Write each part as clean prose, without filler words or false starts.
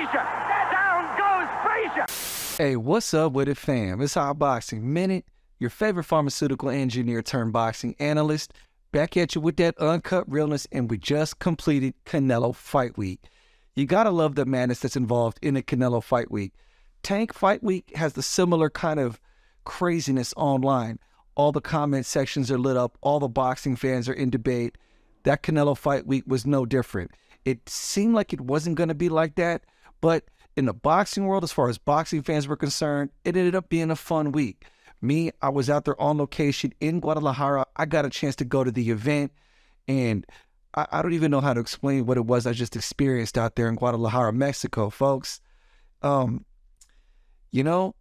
Frazier. Down goes Frazier. Hey, what's up with it, fam? It's our Boxing Minute, your favorite pharmaceutical engineer turned boxing analyst, back at you with that uncut realness, and we just completed Canelo Fight Week. You gotta love the madness that's involved in a Canelo Fight Week. Tank Fight Week has the similar kind of craziness online. All the comment sections are lit up, all the boxing fans are in debate. That Canelo Fight Week was no different. It seemed like it wasn't gonna be like that, but in the boxing world, as far as boxing fans were concerned, it ended up being a fun week. Me, I was out there on location in Guadalajara. I got a chance to go to the event, and I don't even know how to explain what it was I just experienced out there in Guadalajara, Mexico, folks. If you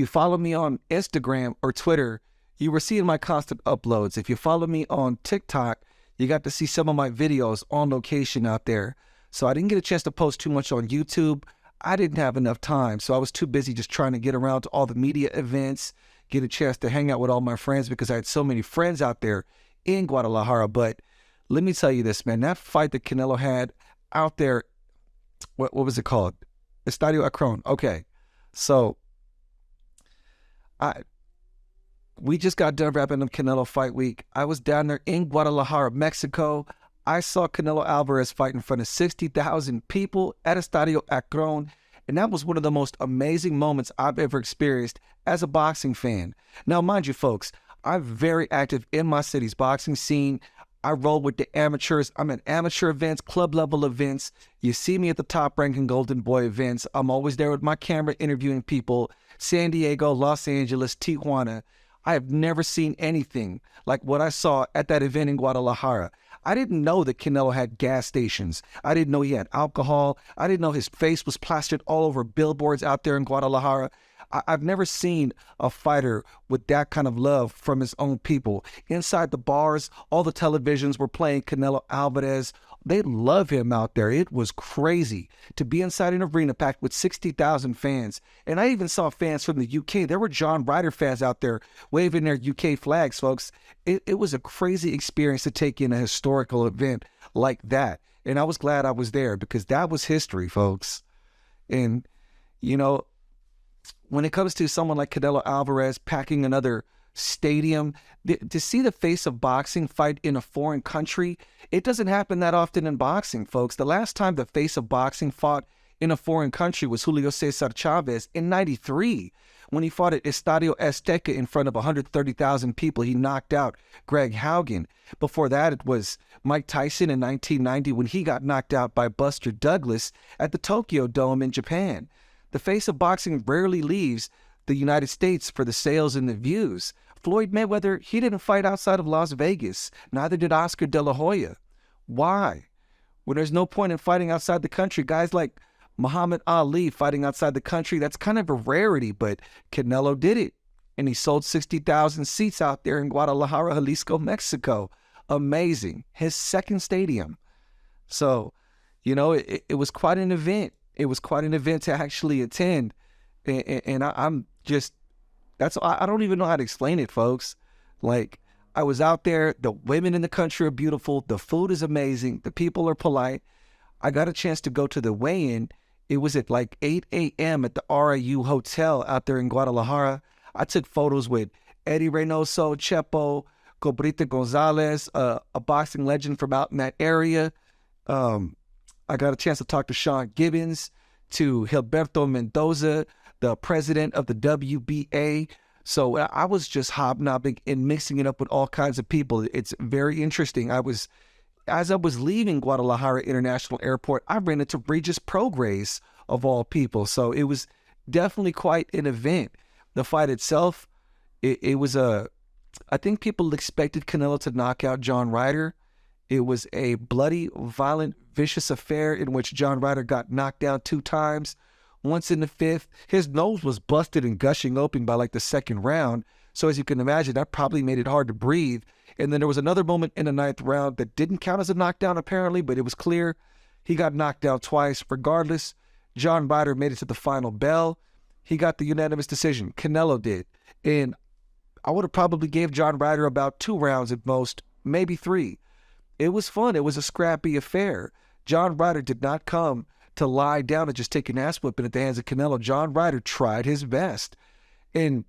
follow me on Instagram or Twitter, you were seeing my constant uploads. If you follow me on TikTok, you got to see some of my videos on location out there. So I didn't get a chance to post too much on YouTube. I didn't have enough time, so I was too busy just trying to get around to all the media events, get a chance to hang out with all my friends because I had so many friends out there in Guadalajara. But let me tell you this, man, that fight that Canelo had out there, what was it called? Estadio Akron. Okay, so we just got done wrapping up Canelo Fight Week. I was down there in Guadalajara, Mexico. I saw Canelo Alvarez fight in front of 60,000 people at Estadio Akron, and that was one of the most amazing moments I've ever experienced as a boxing fan. Now, mind you, folks, I'm very active in my city's boxing scene. I roll with the amateurs. I'm at amateur events, club-level events. You see me at the top-ranking Golden Boy events. I'm always there with my camera interviewing people. San Diego, Los Angeles, Tijuana. I have never seen anything like what I saw at that event in Guadalajara. I didn't know that Canelo had gas stations. I didn't know he had alcohol. I didn't know his face was plastered all over billboards out there in Guadalajara. I've never seen a fighter with that kind of love from his own people. Inside the bars, all the televisions were playing Canelo Alvarez. They love him out there. It was crazy to be inside an arena packed with 60,000 fans. And I even saw fans from the UK. There were John Ryder fans out there waving their UK flags, folks. It was a crazy experience to take in a historical event like that. And I was glad I was there because that was history, folks. And, when it comes to someone like Canelo Alvarez packing another stadium, to see the face of boxing fight in a foreign country, it doesn't happen that often in boxing, folks. The last time the face of boxing fought in a foreign country was Julio Cesar Chavez in '93 when he fought at Estadio Azteca in front of 130,000 people. He knocked out Greg Haugen. Before that, it was Mike Tyson in 1990 when he got knocked out by Buster Douglas at the Tokyo Dome in Japan. The face of boxing rarely leaves the United States for the sales and the views. Floyd Mayweather, he didn't fight outside of Las Vegas. Neither did Oscar De La Hoya. Why? When there's no point in fighting outside the country, guys like Muhammad Ali fighting outside the country, that's kind of a rarity, but Canelo did it. And he sold 60,000 seats out there in Guadalajara, Jalisco, Mexico. Amazing. His second stadium. So, it was quite an event. It was quite an event to actually attend. And I don't even know how to explain it, folks. Like, I was out there. The women in the country are beautiful. The food is amazing. The people are polite. I got a chance to go to the weigh-in. It was at like 8 a.m. at the RIU Hotel out there in Guadalajara. I took photos with Eddie Reynoso, Chepo, Cobrita Gonzalez, a boxing legend from out in that area. I got a chance to talk to Sean Gibbons, to Gilberto Mendoza, the president of the WBA. So I was just hobnobbing and mixing it up with all kinds of people. It's very interesting. As I was leaving Guadalajara International Airport, I ran into Regis Prograis, of all people. So it was definitely quite an event. The fight itself, I think people expected Canelo to knock out John Ryder. It was a bloody, violent, vicious affair in which John Ryder got knocked down 2 times. Once in the 5th, his nose was busted and gushing open by like the 2nd round. So as you can imagine, that probably made it hard to breathe. And then there was another moment in the 9th round that didn't count as a knockdown apparently, but it was clear he got knocked down twice. Regardless, John Ryder made it to the final bell. He got the unanimous decision. Canelo did. And I would have probably gave John Ryder about 2 rounds at most, maybe 3. It was fun. It was a scrappy affair. John Ryder did not come to lie down and just take an ass whipping at the hands of Canelo. John Ryder tried his best. And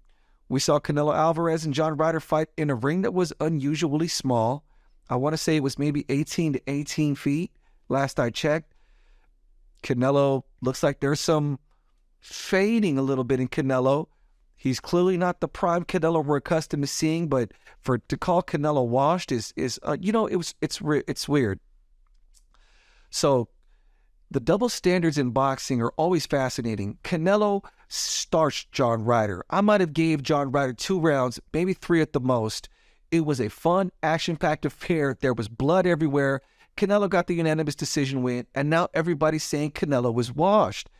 we saw Canelo Alvarez and John Ryder fight in a ring that was unusually small. I want to say it was maybe 18 to 18 feet, last I checked. Canelo looks like there's some fading a little bit in Canelo. He's clearly not the prime Canelo we're accustomed to seeing, but to call Canelo washed is it's weird. So the double standards in boxing are always fascinating. Canelo starched John Ryder. I might have gave John Ryder 2 rounds, maybe 3 at the most. It was a fun, action-packed affair. There was blood everywhere. Canelo got the unanimous decision win, and now everybody's saying Canelo was washed.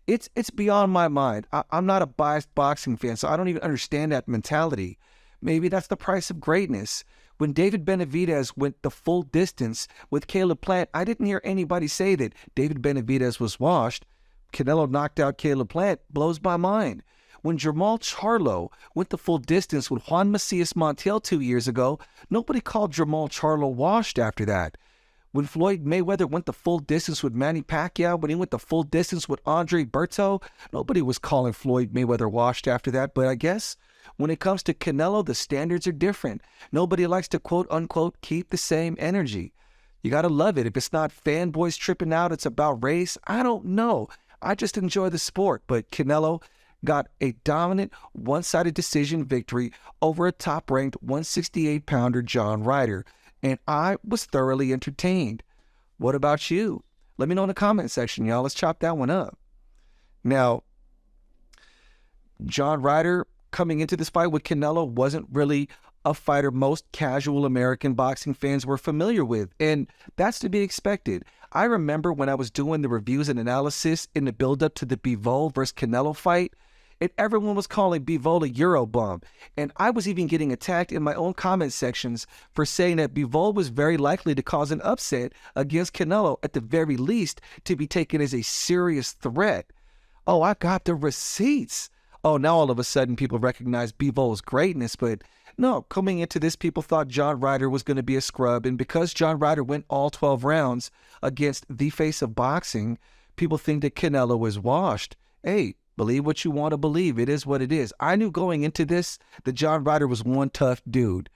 It's beyond my mind. I'm not a biased boxing fan, so I don't even understand that mentality. Maybe that's the price of greatness. When David Benavidez went the full distance with Caleb Plant, I didn't hear anybody say that David Benavidez was washed. Canelo knocked out Caleb Plant. Blows my mind. When Jermall Charlo went the full distance with Juan Macias Montiel 2 years ago, nobody called Jermall Charlo washed after that. When Floyd Mayweather went the full distance with Manny Pacquiao, when he went the full distance with Andre Berto, nobody was calling Floyd Mayweather washed after that. But I guess when it comes to Canelo, the standards are different. Nobody likes to quote unquote keep the same energy. You got to love it. If it's not fanboys tripping out, it's about race. I don't know. I just enjoy the sport. But Canelo got a dominant one-sided decision victory over a top-ranked 168-pounder John Ryder. And I was thoroughly entertained. What about you? Let me know in the comment section, y'all. Let's chop that one up. Now, John Ryder coming into this fight with Canelo wasn't really a fighter most casual American boxing fans were familiar with, and that's to be expected. I remember when I was doing the reviews and analysis in the build-up to the Bivol versus Canelo fight, and everyone was calling Bivol a Eurobomb. And I was even getting attacked in my own comment sections for saying that Bivol was very likely to cause an upset against Canelo, at the very least, to be taken as a serious threat. Oh, I got the receipts. Oh, now all of a sudden people recognize Bivol's greatness, but no, coming into this, people thought John Ryder was going to be a scrub. And because John Ryder went all 12 rounds against the face of boxing, people think that Canelo was washed. Hey, believe what you want to believe. It is what it is. I knew going into this that John Ryder was one tough dude.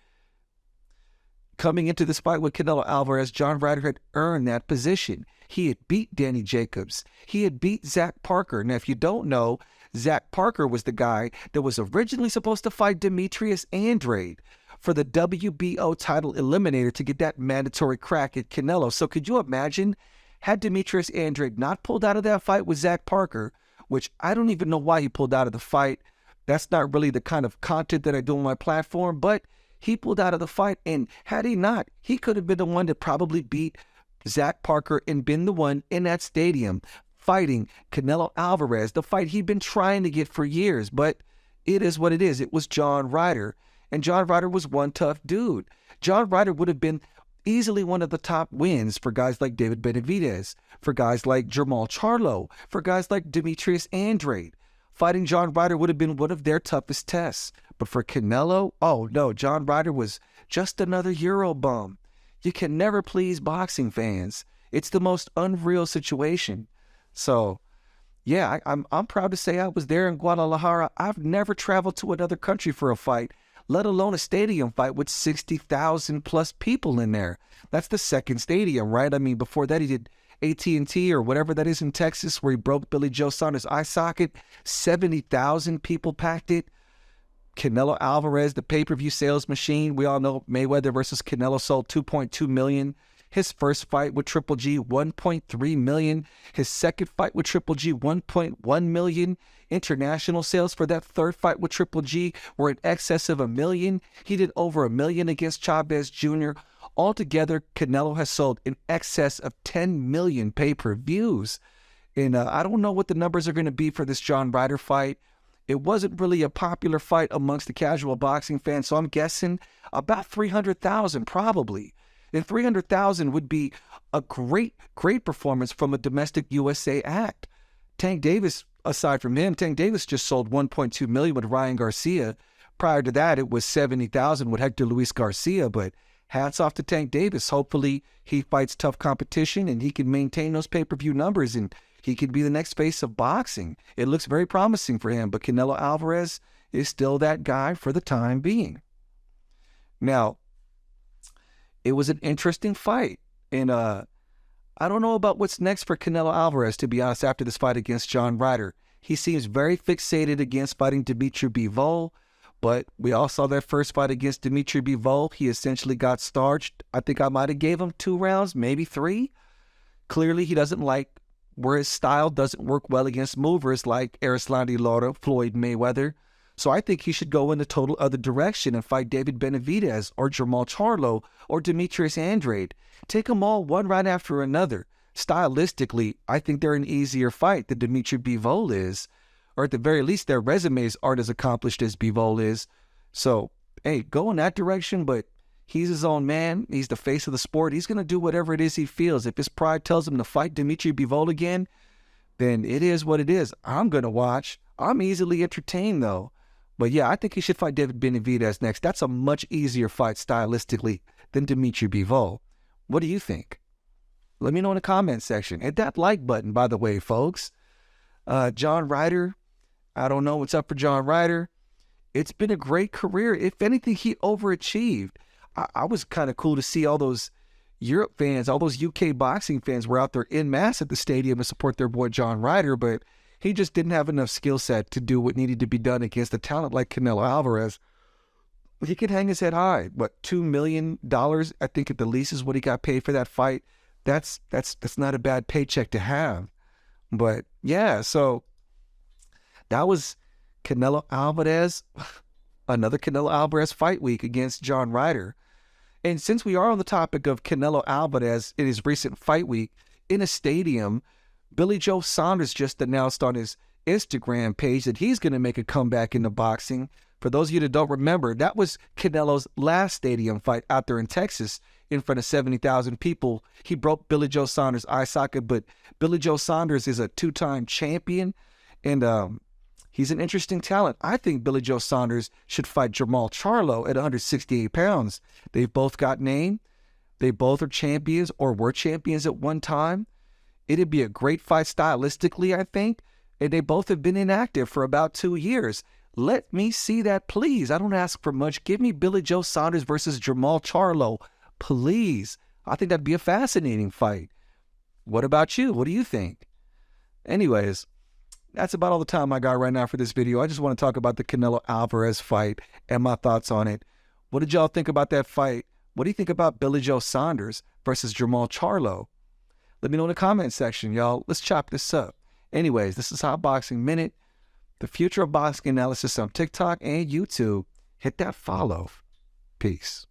Coming into this fight with Canelo Alvarez, John Ryder had earned that position. He had beat Danny Jacobs. He had beat Zach Parker. Now, if you don't know, Zach Parker was the guy that was originally supposed to fight Demetrius Andrade for the WBO title eliminator to get that mandatory crack at Canelo. So could you imagine, had Demetrius Andrade not pulled out of that fight with Zach Parker, which I don't even know why he pulled out of the fight. That's not really the kind of content that I do on my platform, but he pulled out of the fight, and had he not, he could have been the one that probably beat Zach Parker and been the one in that stadium fighting Canelo Alvarez, the fight he'd been trying to get for years. But it is what it is. It was John Ryder, and John Ryder was one tough dude. John Ryder would have been easily one of the top wins for guys like David Benavidez, for guys like Jermall Charlo, for guys like Demetrius Andrade. Fighting John Ryder would have been one of their toughest tests. But for Canelo, oh no, John Ryder was just another Eurobomb. You can never please boxing fans. It's the most unreal situation. So, yeah, I'm proud to say I was there in Guadalajara. I've never traveled to another country for a fight, let alone a stadium fight with 60,000 plus people in there. That's the second stadium, right? I mean, before that he did AT&T or whatever that is in Texas, where he broke Billy Joe Saunders' eye socket. 70,000 people packed it. Canelo Alvarez, the pay-per-view sales machine. We all know Mayweather versus Canelo sold 2.2 million. His first fight with Triple G, 1.3 million. His second fight with Triple G, 1.1 million. International sales for that third fight with Triple G were in excess of 1 million. He did over 1 million against Chavez Jr. Altogether, Canelo has sold in excess of 10 million pay-per-views. And I don't know what the numbers are going to be for this John Ryder fight. It wasn't really a popular fight amongst the casual boxing fans, so I'm guessing about 300,000 probably. And 300,000 would be a great performance from a domestic USA act. Tank Davis, aside from him, Tank Davis just sold 1.2 million with Ryan Garcia. Prior to that, it was 70,000 with Hector Luis Garcia. But hats off to Tank Davis. Hopefully he fights tough competition and he can maintain those pay-per-view numbers and he could be the next face of boxing. It looks very promising for him, but Canelo Alvarez is still that guy for the time being. Now, it was an interesting fight, and I don't know about what's next for Canelo Alvarez, to be honest, after this fight against John Ryder. He seems very fixated against fighting Dimitri Bivol, but we all saw that first fight against Dimitri Bivol. He essentially got starched. I think I might have gave him 2 rounds, maybe 3. Clearly, he doesn't like where his style doesn't work well against movers like Erislandy Lara, Floyd Mayweather. So I think he should go in the total other direction and fight David Benavidez or Jermall Charlo or Demetrius Andrade. Take them all one right after another. Stylistically, I think they're an easier fight than Dimitri Bivol is, or at the very least, their resumes aren't as accomplished as Bivol is. So, hey, go in that direction, but he's his own man. He's the face of the sport. He's going to do whatever it is he feels. If his pride tells him to fight Dimitri Bivol again, then it is what it is. I'm going to watch. I'm easily entertained, though. But yeah, I think he should fight David Benavidez next. That's a much easier fight stylistically than Dimitri Bivol. What do you think? Let me know in the comment section. Hit that like button, by the way, folks. John Ryder, I don't know what's up for John Ryder. It's been a great career. If anything, he overachieved. I was kind of cool to see all those Europe fans, all those UK boxing fans were out there en masse at the stadium to support their boy John Ryder, but he just didn't have enough skill set to do what needed to be done against a talent like Canelo Alvarez. He could hang his head high. What, $2 million, I think at the least is what he got paid for that fight. That's not a bad paycheck to have. But yeah, so that was Canelo Alvarez, another Canelo Alvarez fight week against John Ryder. And since we are on the topic of Canelo Alvarez in his recent fight week in a stadium, Billy Joe Saunders just announced on his Instagram page that he's going to make a comeback into boxing. For those of you that don't remember, that was Canelo's last stadium fight out there in Texas in front of 70,000 people. He broke Billy Joe Saunders' eye socket, but Billy Joe Saunders is a 2-time champion, and he's an interesting talent. I think Billy Joe Saunders should fight Jermall Charlo at 168 pounds. They've both got name. They both are champions or were champions at one time. It'd be a great fight stylistically, I think, and they both have been inactive for about 2 years. Let me see that, please. I don't ask for much. Give me Billy Joe Saunders versus Jermall Charlo, please. I think that'd be a fascinating fight. What about you? What do you think? Anyways, that's about all the time I got right now for this video. I just want to talk about the Canelo Alvarez fight and my thoughts on it. What did y'all think about that fight? What do you think about Billy Joe Saunders versus Jermall Charlo? Let me know in the comment section, y'all. Let's chop this up. Anyways, this is Hot Boxing Minute, the future of boxing analysis on TikTok and YouTube. Hit that follow. Peace.